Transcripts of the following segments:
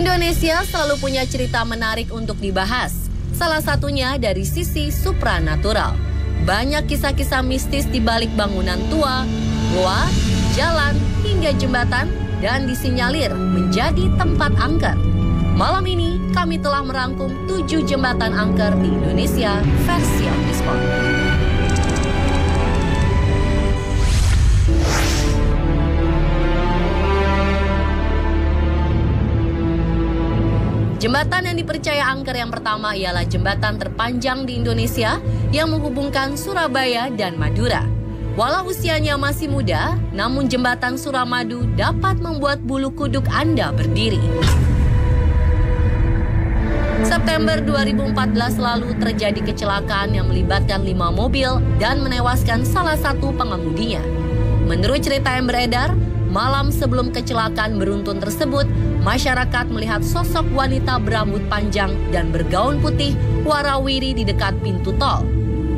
Indonesia selalu punya cerita menarik untuk dibahas. Salah satunya dari sisi supranatural. Banyak kisah-kisah mistis di balik bangunan tua, goa, jalan, hingga jembatan dan disinyalir menjadi tempat angker. Malam ini kami telah merangkum 7 jembatan angker di Indonesia versi Omnisport. Jembatan yang dipercaya angker yang pertama ialah jembatan terpanjang di Indonesia yang menghubungkan Surabaya dan Madura. Walau usianya masih muda, namun jembatan Suramadu dapat membuat bulu kuduk Anda berdiri. September 2014 lalu terjadi kecelakaan yang melibatkan 5 mobil dan menewaskan salah satu pengemudinya. Menurut cerita yang beredar, malam sebelum kecelakaan beruntun tersebut, masyarakat melihat sosok wanita berambut panjang dan bergaun putih warawiri di dekat pintu tol.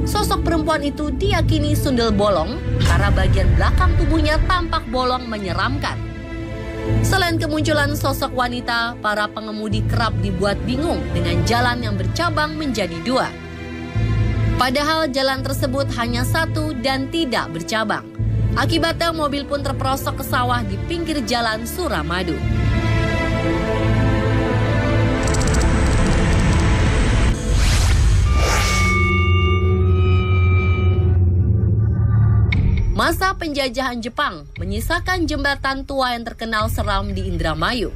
Sosok perempuan itu diyakini sundel bolong karena bagian belakang tubuhnya tampak bolong menyeramkan. Selain kemunculan sosok wanita, para pengemudi kerap dibuat bingung dengan jalan yang bercabang menjadi 2. Padahal jalan tersebut hanya 1 dan tidak bercabang. Akibatnya mobil pun terperosok ke sawah di pinggir jalan Suramadu. Masa penjajahan Jepang menyisakan jembatan tua yang terkenal seram di Indramayu.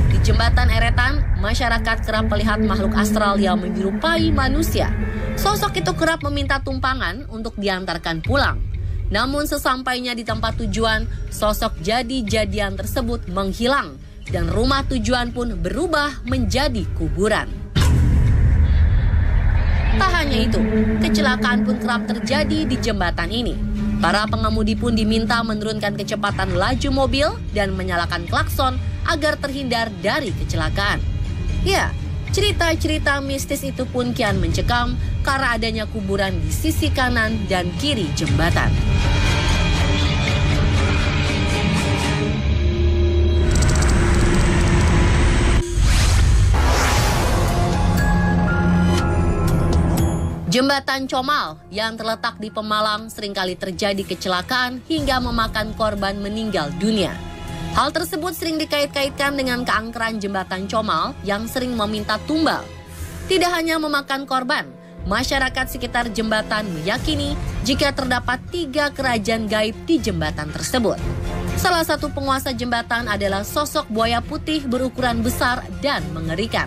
Di jembatan Eretan, masyarakat kerap melihat makhluk astral yang menyerupai manusia. Sosok itu kerap meminta tumpangan untuk diantarkan pulang. Namun sesampainya di tempat tujuan, sosok jadi-jadian tersebut menghilang dan rumah tujuan pun berubah menjadi kuburan. Tak hanya itu, kecelakaan pun kerap terjadi di jembatan ini. Para pengemudi pun diminta menurunkan kecepatan laju mobil dan menyalakan klakson agar terhindar dari kecelakaan. Ya, cerita-cerita mistis itu pun kian mencekam karena adanya kuburan di sisi kanan dan kiri jembatan. Jembatan Comal yang terletak di Pemalang seringkali terjadi kecelakaan hingga memakan korban meninggal dunia. Hal tersebut sering dikait-kaitkan dengan keangkeran jembatan Comal yang sering meminta tumbal. Tidak hanya memakan korban, masyarakat sekitar jembatan meyakini jika terdapat 3 kerajaan gaib di jembatan tersebut. Salah satu penguasa jembatan adalah sosok buaya putih berukuran besar dan mengerikan.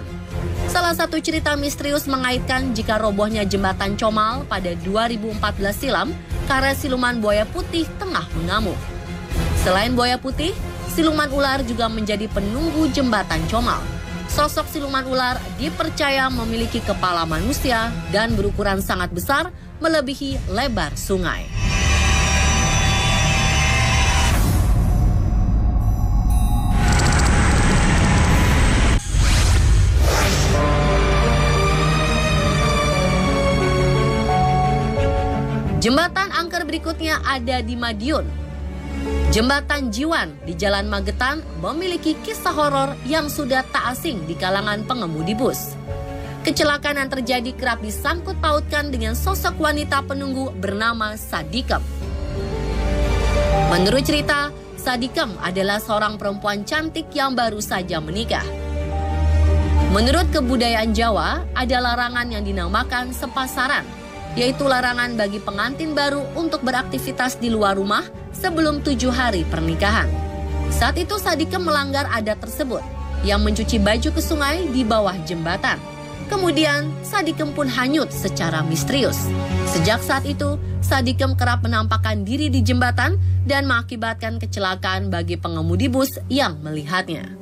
Salah satu cerita misterius mengaitkan jika robohnya jembatan Comal pada 2014 silam karena siluman buaya putih tengah mengamuk. Selain buaya putih, siluman ular juga menjadi penunggu jembatan Comal. Sosok siluman ular dipercaya memiliki kepala manusia dan berukuran sangat besar melebihi lebar sungai. Jembatan angker berikutnya ada di Madiun. Jembatan Jiwan di Jalan Magetan memiliki kisah horor yang sudah tak asing di kalangan pengemudi bus. Kecelakaan yang terjadi kerap disangkut pautkan dengan sosok wanita penunggu bernama Sadikem. Menurut cerita, Sadikem adalah seorang perempuan cantik yang baru saja menikah. Menurut kebudayaan Jawa, ada larangan yang dinamakan sepasaran, yaitu larangan bagi pengantin baru untuk beraktivitas di luar rumah sebelum 7 hari pernikahan. Saat itu Sadikem melanggar adat tersebut yang mencuci baju ke sungai di bawah jembatan. Kemudian Sadikem pun hanyut secara misterius. Sejak saat itu, Sadikem kerap menampakkan diri di jembatan dan mengakibatkan kecelakaan bagi pengemudi bus yang melihatnya.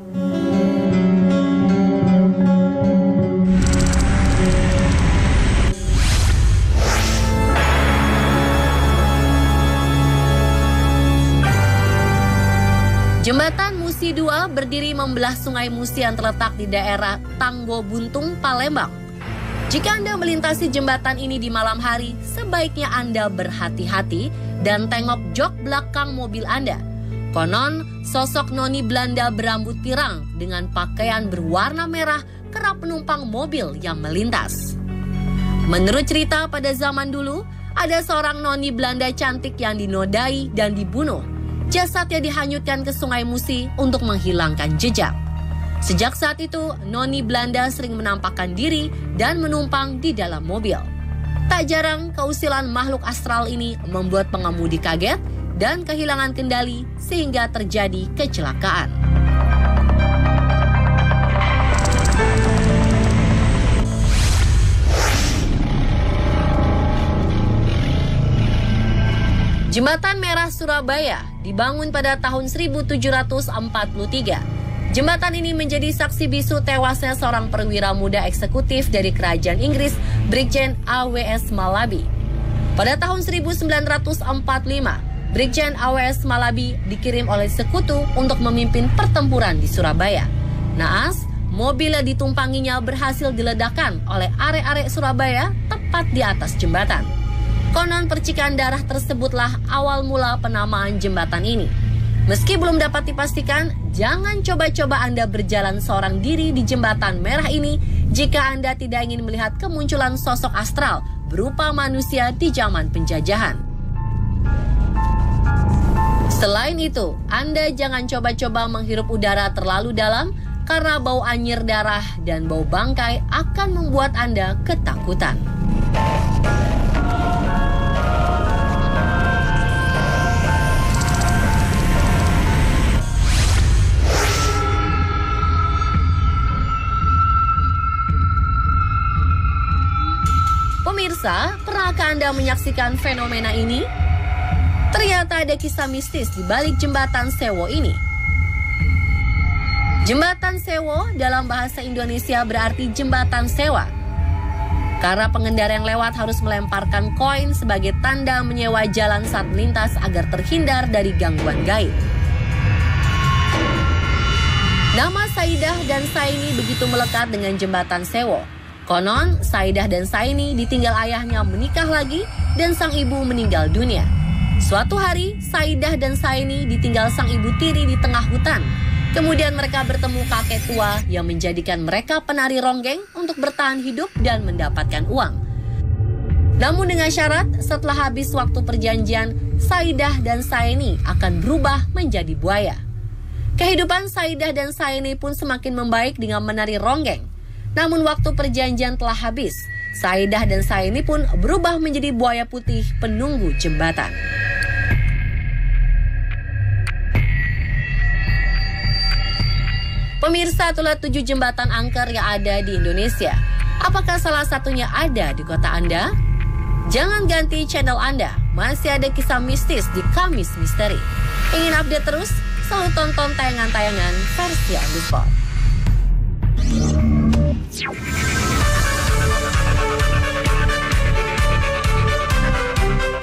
Jembatan Musi 2 berdiri membelah Sungai Musi yang terletak di daerah Tanggo Buntung, Palembang. Jika Anda melintasi jembatan ini di malam hari, sebaiknya Anda berhati-hati dan tengok jok belakang mobil Anda. Konon, sosok noni Belanda berambut pirang dengan pakaian berwarna merah kerap penumpang mobil yang melintas. Menurut cerita pada zaman dulu, ada seorang noni Belanda cantik yang dinodai dan dibunuh. Jasadnya dihanyutkan ke Sungai Musi untuk menghilangkan jejak. Sejak saat itu, noni Belanda sering menampakkan diri dan menumpang di dalam mobil. Tak jarang, keusilan makhluk astral ini membuat pengemudi kaget dan kehilangan kendali sehingga terjadi kecelakaan. Jembatan Merah Surabaya dibangun pada tahun 1743. Jembatan ini menjadi saksi bisu tewasnya seorang perwira muda eksekutif dari kerajaan Inggris, Brigjen A.W.S. Malabi. Pada tahun 1945, Brigjen A.W.S. Malabi dikirim oleh sekutu untuk memimpin pertempuran di Surabaya. Naas, mobil yang ditumpanginya berhasil diledakkan oleh arek-arek Surabaya tepat di atas jembatan. Konon percikan darah tersebutlah awal mula penamaan jembatan ini. Meski belum dapat dipastikan, jangan coba-coba Anda berjalan seorang diri di jembatan merah ini jika Anda tidak ingin melihat kemunculan sosok astral berupa manusia di zaman penjajahan. Selain itu, Anda jangan coba-coba menghirup udara terlalu dalam karena bau anyir darah dan bau bangkai akan membuat Anda ketakutan. Pemirsa, pernahkah Anda menyaksikan fenomena ini? Ternyata ada kisah mistis di balik jembatan Sewo ini. Jembatan Sewo dalam bahasa Indonesia berarti jembatan sewa. Karena pengendara yang lewat harus melemparkan koin sebagai tanda menyewa jalan saat melintas agar terhindar dari gangguan gaib. Nama Saidah dan Saini begitu melekat dengan jembatan Sewo. Konon, Saidah dan Saini ditinggal ayahnya menikah lagi dan sang ibu meninggal dunia. Suatu hari, Saidah dan Saini ditinggal sang ibu tiri di tengah hutan. Kemudian mereka bertemu kakek tua yang menjadikan mereka penari ronggeng untuk bertahan hidup dan mendapatkan uang. Namun dengan syarat, setelah habis waktu perjanjian, Saidah dan Saini akan berubah menjadi buaya. Kehidupan Saidah dan Saini pun semakin membaik dengan menari ronggeng. Namun waktu perjanjian telah habis, Saidah dan Saini pun berubah menjadi buaya putih penunggu jembatan. Pemirsa, itulah 7 jembatan angker yang ada di Indonesia. Apakah salah satunya ada di kota Anda? Jangan ganti channel Anda, masih ada kisah mistis di Kamis Misteri. Ingin update terus? Selalu tonton tayangan-tayangan versi On The Spot.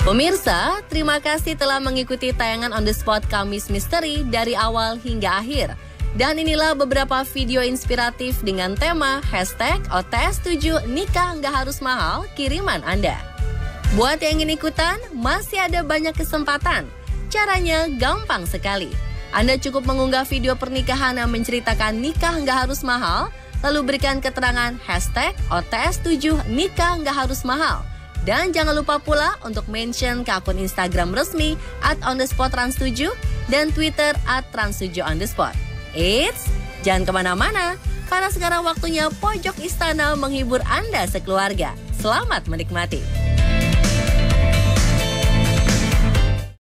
Pemirsa, terima kasih telah mengikuti tayangan On The Spot Kamis Misteri dari awal hingga akhir. Dan inilah beberapa video inspiratif dengan tema #OTS7 nikah nggak harus mahal kiriman Anda. Buat yang ingin ikutan, masih ada banyak kesempatan. Caranya gampang sekali. Anda cukup mengunggah video pernikahan yang menceritakan nikah nggak harus mahal, lalu berikan keterangan #OTS7 nikah nggak harus mahal. Dan jangan lupa pula untuk mention ke akun Instagram resmi @onthespottrans7 dan Twitter @trans7onthespot. Eits, jangan kemana-mana, karena sekarang waktunya Pojok Istana menghibur Anda sekeluarga. Selamat menikmati.